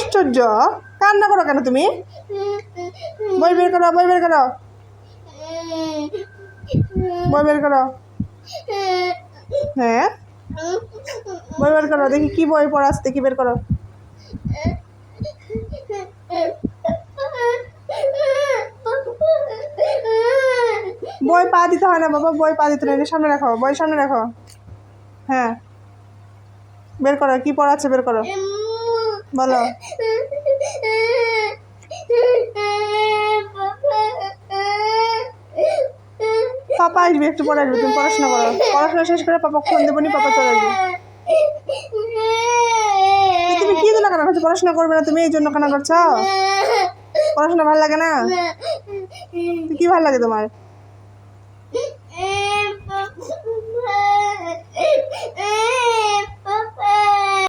আশ্চর্য, কান্না করো কেন তুমি? বই বের করো, বই বের করো, বই বের করো। হ্যাঁ, বই বের করো, দেখি কি বই পড়া আছে, দেখি বের করো। বই পা দিতে হয় না বাবা, বই পা দিতে না, সামনে রাখো, বই সামনে রাখো। হ্যাঁ, বের করো, কি পড়াচ্ছে বের করো, বলো। পাপা আসবে, একটু পরে আসবে, তুমি পড়াশোনা করো, পড়াশোনা শেষ করে পাপা ফোন দেবো নি, পাপা চলে আসবে। তুমি কি জন্য কান্না করছো? পড়াশোনা করবে না তুমি, এই জন্য কান্না করছো? পড়াশোনা ভালো লাগে না? কি ভালো লাগে তোমার?